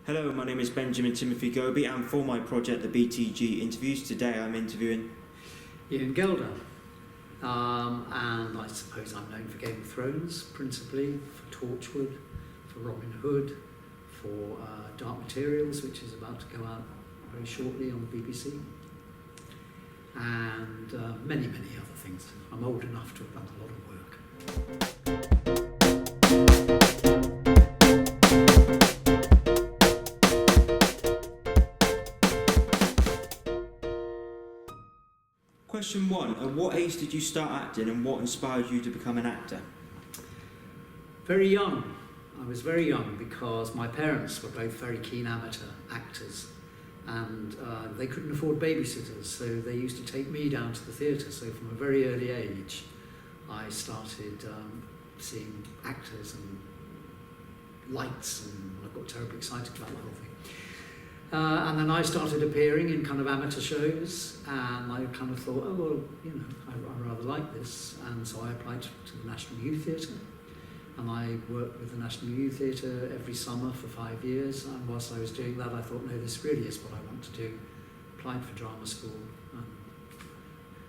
Hello, my name is Benjamin Timothy Goby, and for my project, the BTG Interviews, today I'm interviewing Ian Gelder. And I suppose I'm known for Game of Thrones, principally, for Torchwood, for Robin Hood, for Dark Materials, which is about to go out very shortly on the BBC, and many, many other things. I'm old enough to have done a lot of work. Question 1. At what age did you start acting and what inspired you to become an actor? Very young. I was very young because my parents were both very keen amateur actors, and they couldn't afford babysitters, so they used to take me down to the theatre. So from a very early age I started seeing actors and lights, and I got terribly excited about the whole thing. And then I started appearing in kind of amateur shows, and I kind of thought, oh, well, you know, I rather like this. And so I applied to the National Youth Theatre, and I worked with the National Youth Theatre every summer for 5 years. And whilst I was doing that, I thought, no, this really is what I want to do. Applied for drama school,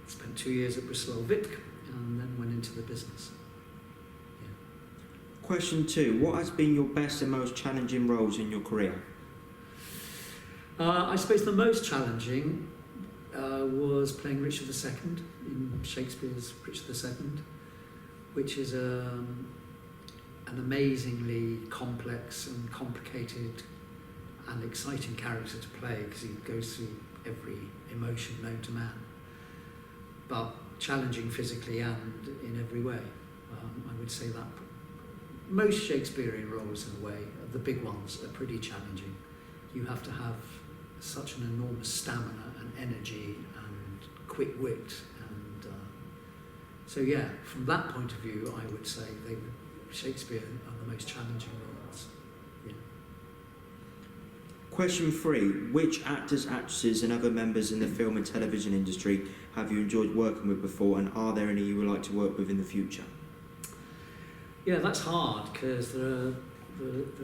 spent 2 years at Bristol Vic, and then went into the business. Yeah. Question 2. What has been your best and most challenging roles in your career? I suppose the most challenging was playing Richard II in Shakespeare's Richard II, which is an amazingly complex and complicated and exciting character to play, because he goes through every emotion known to man, but challenging physically and in every way. I would say that most Shakespearean roles, in a way, the big ones, are pretty challenging. You have to have such an enormous stamina and energy and quick wit, and so yeah, from that point of view, I would say Shakespeare are the most challenging roles. Yeah. Question 3. Which actors, actresses and other members in the film and television industry have you enjoyed working with before, and are there any you would like to work with in the future? Yeah, that's hard, because there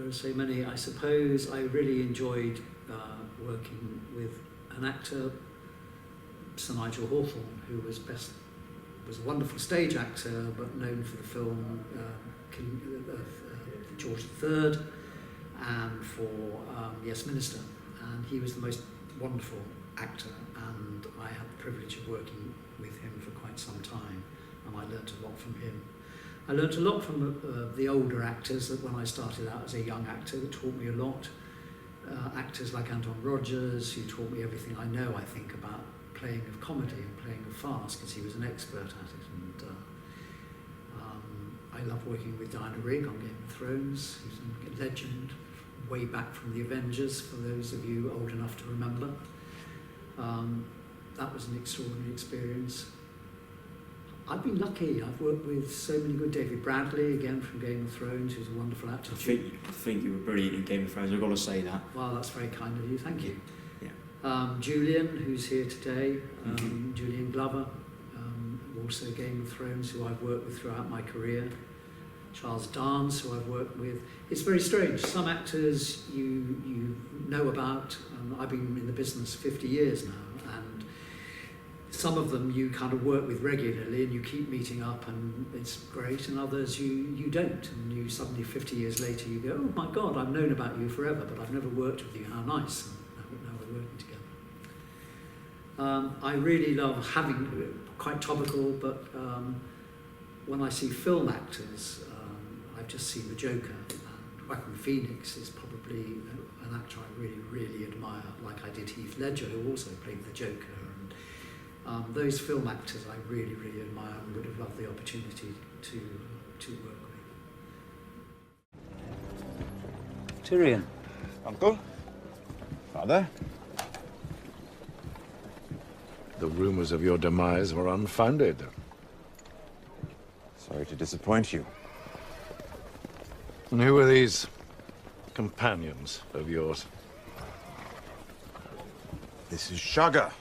are so many. I suppose I really enjoyed working with an actor, Sir Nigel Hawthorne, who was a wonderful stage actor, but known for the film George III and for Yes Minister. And he was the most wonderful actor, and I had the privilege of working with him for quite some time, and I learnt a lot from him. I learnt a lot from the older actors that when I started out as a young actor, that taught me a lot. Actors like Anton Rogers, who taught me everything I know, I think, about playing of comedy and playing of farce, because he was an expert at it. And I love working with Diana Rigg on Game of Thrones, who's a legend way back from the Avengers, for those of you old enough to remember. That was an extraordinary experience. I've been lucky. I've worked with so many good. David Bradley, again from Game of Thrones, who's a wonderful actor. I think you were brilliant in Game of Thrones, I've got to say that. Well, that's very kind of you, thank you. Yeah. Julian, who's here today, Julian Glover, also Game of Thrones, who I've worked with throughout my career. Charles Dance, who I've worked with. It's very strange. Some actors you know about, I've been in the business 50 years now, and some of them you kind of work with regularly and you keep meeting up and it's great, and others you don't, and you suddenly 50 years later you go, oh my God, I've known about you forever, but I've never worked with you, how nice, and now we're working together. I really love having, quite topical, but when I see film actors, I've just seen The Joker, and Joaquin Phoenix is probably an actor I really, really admire, like I did Heath Ledger, who also played The Joker. Those film actors I really, really admire and would have loved the opportunity to work with. Tyrion. Uncle? Father? The rumors of your demise were unfounded. Sorry to disappoint you. And who are these companions of yours? This is Shagga,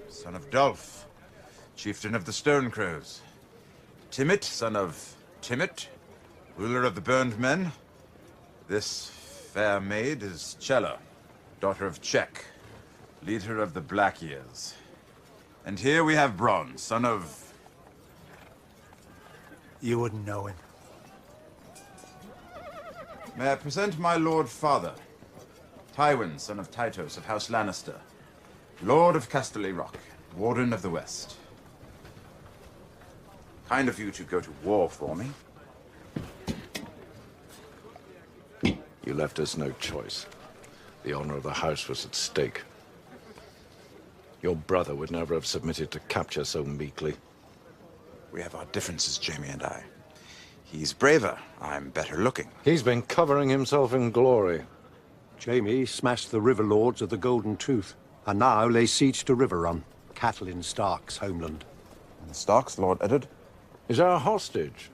son of Dolph, chieftain of the Stonecrows. Timit, son of Timit, ruler of the Burned Men. This fair maid is Chella, daughter of Czech, leader of the Black Years. And here we have Bronn, son of... You wouldn't know him. May I present my lord father, Tywin, son of Tytos of House Lannister, Lord of Casterly Rock, Warden of the West. Kind of you to go to war for me. You left us no choice. The honor of the house was at stake. Your brother would never have submitted to capture so meekly. We have our differences, Jaime and I. He's braver. I'm better looking. He's been covering himself in glory. Jaime smashed the River Lords of the Golden Tooth, and now lays siege to Riverrun, Catelyn Stark's homeland. And the Starks, Lord Eddard? Is our hostage.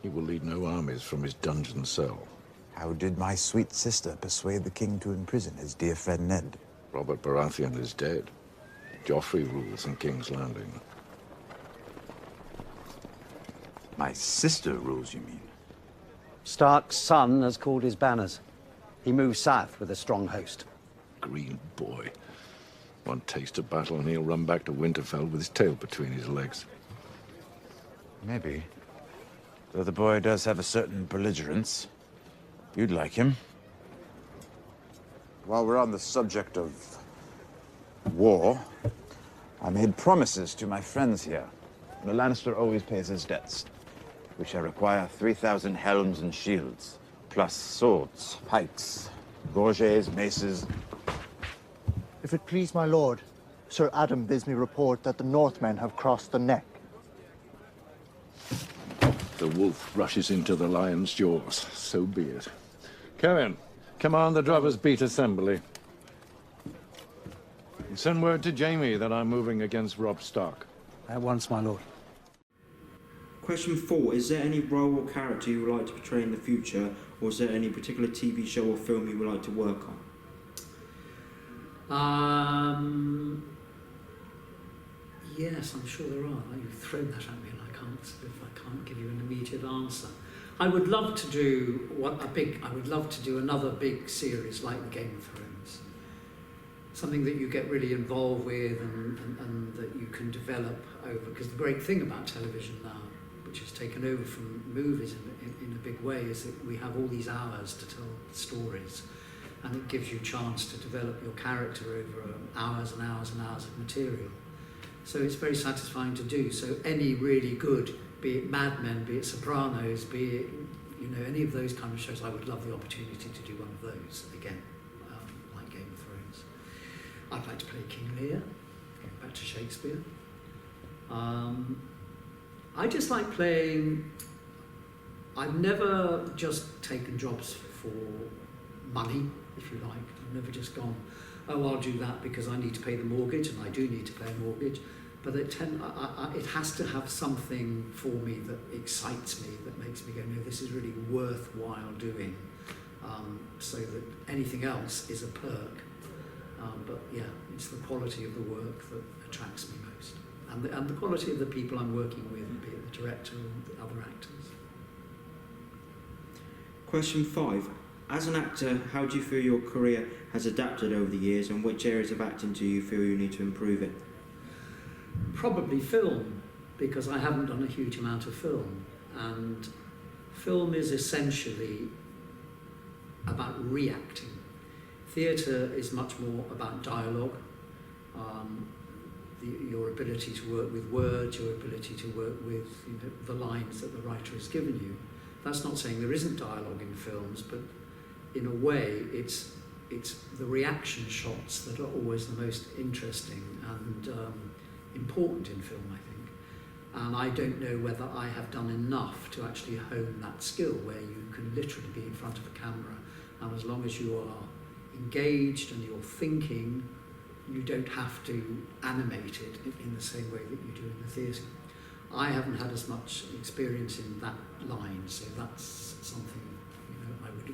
He will lead no armies from his dungeon cell. How did my sweet sister persuade the king to imprison his dear friend Ned? Robert Baratheon is dead. Joffrey rules in King's Landing. My sister rules, you mean? Stark's son has called his banners. He moves south with a strong host. Green boy. One taste of battle and he'll run back to Winterfell with his tail between his legs. Maybe. Though the boy does have a certain belligerence. You'd like him. While we're on the subject of war, I made promises to my friends here. The Lannister always pays his debts. We shall require 3,000 helms and shields, plus swords, pikes, gorgets, maces. If it please my lord, Sir Adam bids me report that the Northmen have crossed the neck. The wolf rushes into the lion's jaws. So be it. Kevin, command the Drovers Beat Assembly. And send word to Jaime that I'm moving against Robb Stark. At once, my lord. Question 4. Is there any role or character you would like to portray in the future, or is there any particular TV show or film you would like to work on? Yes, I'm sure there are. You've thrown that at me, and I can't give you an immediate answer. I would love to do another big series like the Game of Thrones. Something that you get really involved with and that you can develop over. Because the great thing about television now, which has taken over from movies in a big way, is that we have all these hours to tell stories, and it gives you a chance to develop your character over hours and hours and hours of material. So it's very satisfying to do. So any really good, be it Mad Men, be it Sopranos, be it any of those kind of shows, I would love the opportunity to do one of those again, like Game of Thrones. I'd like to play King Lear, going back to Shakespeare. I just like playing. I've never just taken jobs for money, if you like. I've never just gone, oh, I'll do that because I need to pay the mortgage, and I do need to pay a mortgage. But it has to have something for me that excites me, that makes me go, no, this is really worthwhile doing. So that anything else is a perk. But yeah, it's the quality of the work that attracts me most. And the quality of the people I'm working with, be it the director or the other actors. Question 5. As an actor, how do you feel your career has adapted over the years, and which areas of acting do you feel you need to improve it? Probably film, because I haven't done a huge amount of film. And film is essentially about reacting. Theatre is much more about dialogue, your ability to work with words, your ability to work with the lines that the writer has given you. That's not saying there isn't dialogue in films, but in a way it's the reaction shots that are always the most interesting and important in film, I think. And I don't know whether I have done enough to actually hone that skill where you can literally be in front of a camera, and as long as you are engaged and you're thinking, you don't have to animate it in the same way that you do in the theatre. I haven't had as much experience in that line, so that's something I would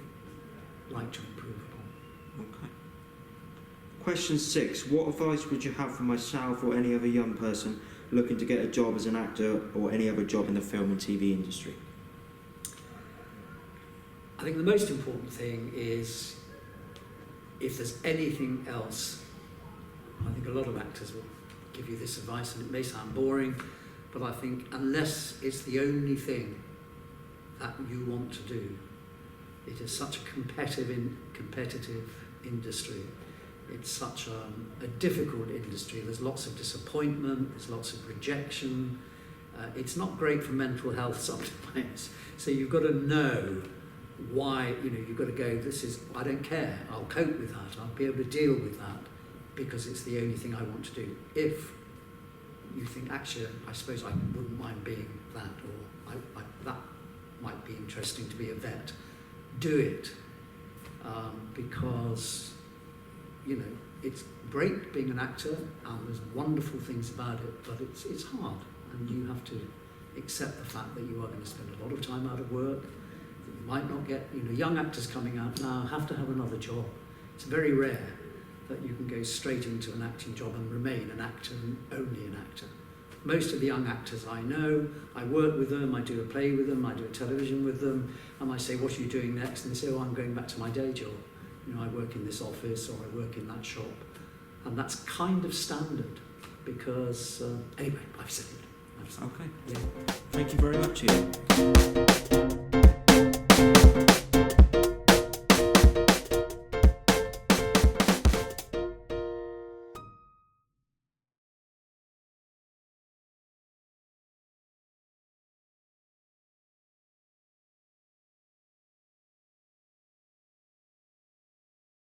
like to improve upon. Okay. Question 6. What advice would you have for myself or any other young person looking to get a job as an actor or any other job in the film and TV industry? I think the most important thing is if there's anything else, I think a lot of actors will give you this advice, and it may sound boring, but I think unless it's the only thing that you want to do, it is such a competitive industry. It's such a difficult industry. There's lots of disappointment, there's lots of rejection. It's not great for mental health sometimes. So you've got to know why, you've got to go, I don't care, I'll cope with that, I'll be able to deal with that, because it's the only thing I want to do. If you think, actually, I suppose I wouldn't mind being that, or that might be interesting to be a vet, do it. Because, it's great being an actor, and there's wonderful things about it, but it's hard, and you have to accept the fact that you are going to spend a lot of time out of work, that you might not get, young actors coming out now have to have another job. It's very rare that you can go straight into an acting job and remain an actor and only an actor. Most of the young actors I know, I work with them, I do a play with them, I do a television with them, and I say, what are you doing next? And they say, oh, I'm going back to my day job. I work in this office, or I work in that shop. And that's kind of standard, because, anyway, I've said it. Okay. Yeah. Thank you very much, Ian.